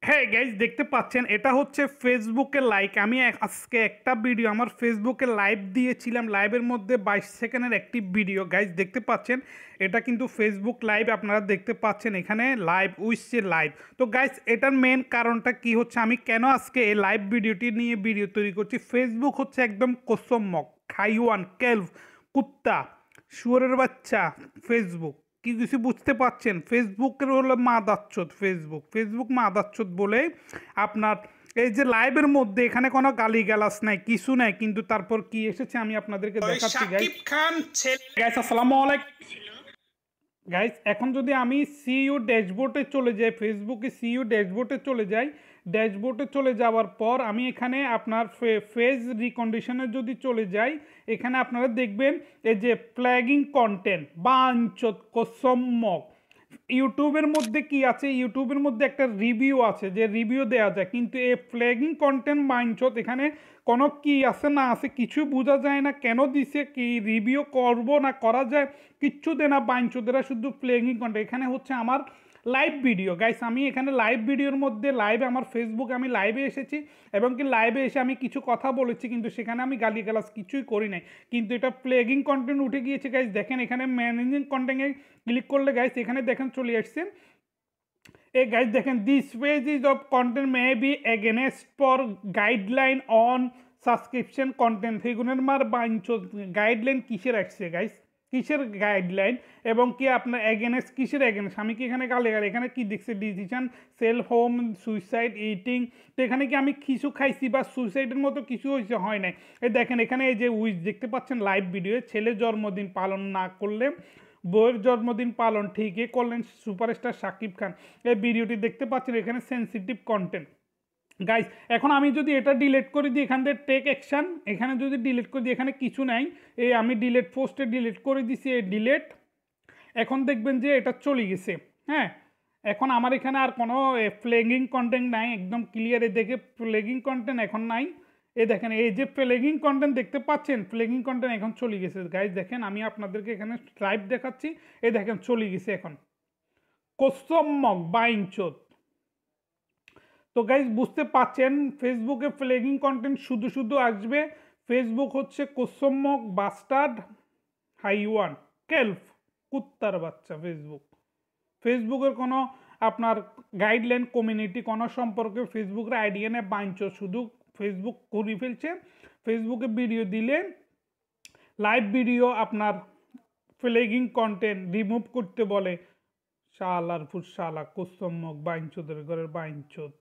হ্যাঁ গাইজ দেখতে পাচ্ছেন এটা হচ্ছে ফেসবুকে লাইক আমি আজকে একটা ভিডিও আমার ফেসবুকে লাইভ দিয়েছিলাম লাইভের মধ্যে 22 সেকেন্ডের একটি ভিডিও গাইজ দেখতে পাচ্ছেন এটা কিন্তু ফেসবুক লাইভ আপনারা দেখতে পাচ্ছেন এখানে লাইভ উইসছে লাইভ তো গাইজ এটার মেন কারণটা কি হচ্ছে আমি কেন আজকে এই লাইভ ভিডিওটি নিয়ে ভিডিও তৈরি করছি ফেসবুক হচ্ছে একদম কোসম্মক খাইওয়ান কেলভ কুত্তা শুয়োরের বাচ্চা ফেসবুক কি কিছু বুঝতে পারছেন ফেসবুকের হলো মাদাচ্ছোদ ফেসবুক মাদাচ্ছোদ বলে আপনার এই যে লাইভের মধ্যে এখানে কোনো গালিগালাজ নাই কিছু নাই কিন্তু তারপর কি এসেছে আমি আপনাদেরকে দেখাচ্ছি গাইস আসসালামু আলাইকুম গাইস এখন যদি আমি সিইউ ড্যাশবোর্ডে চলে যাই ফেসবুকে সিইউ ড্যাশবোর্ডে চলে যাই ড্যাশবোর্ডে চলে যাওয়ার পর আমি এখানে আপনার ফেজ রিকন্ডিশনে যদি চলে যাই এখানে আপনারা দেখবেন এই যে ফ্ল্যাগিং কন্টেন্ট বাঞ্চত কসম্মক ইউটিউবের মধ্যে কি আছে ইউটিউবের মধ্যে একটা রিভিউ আছে যে রিভিউ দেওয়া যায় কিন্তু এই ফ্ল্যাগিং কন্টেন্ট বাঞ্চত এখানে কোনো কি আছে না আছে কিছু বোঝা যায় না কেন দিছে কি রিভিউ করব না করা যায় কিচ্ছু দেয় না বাঞ্চদেরা শুধু ফ্ল্যাগিং কন্টেন্ট এখানে হচ্ছে আমার লাইভ ভিডিও গাইস আমি এখানে লাইভ ভিডিওর মধ্যে লাইভে আমার ফেসবুক আমি লাইভে এসেছি এবং কি লাইভে এসে আমি কিছু কথা বলেছি কিন্তু সেখানে আমি গালিগালাজ কিছুই করি নাই কিন্তু এটা ফ্ল্যাগিং কন্টেন্ট উঠে গিয়েছে গাইস দেখেন এখানে ম্যানেজিং কন্টেন্টে ক্লিক করলে গাইস এখানে দেখেন চলে আসছে এই গাইস দেখেন this page is of content may be against for guideline on subscription content সেগুনের মার বাঞ্চ গাইডলাইন কিসের আসছে গাইস কিসের গাইডলাইন এবং কি আপনার এগেনস্ট কিসের এগেনস্ট আমি কি এখানে গালে এখানে কি দেখছি decision self home suicide eating তো এখানে কি আমি কিছু খাইছি বা সুইসাইডের মতো কিছু হয়েছে হয় নাই এই দেখেন এখানে এই যে উইচ দেখতে পাচ্ছেন লাইভ ভিডিও ছেলে জন্মদিন পালন না করলে বউয়ের জন্মদিন পালন ঠিকই করলেন সুপারস্টার শাকিব খান এই ভিডিওটি দেখতে পাচ্ছেন এখানে সেন্সিটিভ কন্টেন্ট গাইস এখন আমি যদি এটা ডিলিট করে দিই এখান থেকে টেক অ্যাকশান এখানে যদি ডিলিট করে দিই এখানে কিছু নাই এই আমি ডিলিট পোস্টে ডিলিট করে দিছি এই ডিলিট এখন দেখবেন যে এটা চলে গেছে হ্যাঁ এখন আমার এখানে আর কোনো ফ্ল্যাগিং কন্টেন্ট নাই একদম ক্লিয়ারে দেখে ফ্ল্যাগিং কন্টেন্ট এখন নাই এই দেখেন এই যে ফ্ল্যাগিং কন্টেন্ট দেখতে পাচ্ছেন ফ্ল্যাগিং কন্টেন্ট এখন চলে গেছে গাইস দেখেন আমি আপনাদেরকে এখানে লাইভ দেখাচ্ছি এই দেখেন চলে গেছে এখন কোসম্মক বাইঞ্চোদ তো গাইজ বুঝতে পাচ্ছেন ফেসবুকে ফ্ল্যাগিং কন্টেন্ট শুধু শুধু আসবে ফেসবুক হচ্ছে কোসম্মক বাস্টার্ড হাইওয়ান কেলফ কুত্তার বাচ্চা ফেসবুকের কোনো আপনার গাইডলাইন কমিউনিটি কোনো সম্পর্কে ফেসবুকের আইডিয়া নেই বাঞ্চ শুধু ফেসবুক করে ফেলছে ফেসবুকে ভিডিও দিলে লাইভ ভিডিও আপনার ফ্ল্যাগিং কন্টেন্ট রিমুভ করতে বলে শালার ফুট শালা কোসম্মক বাইঞ্চোদের ঘরের বাইঞ্চোদ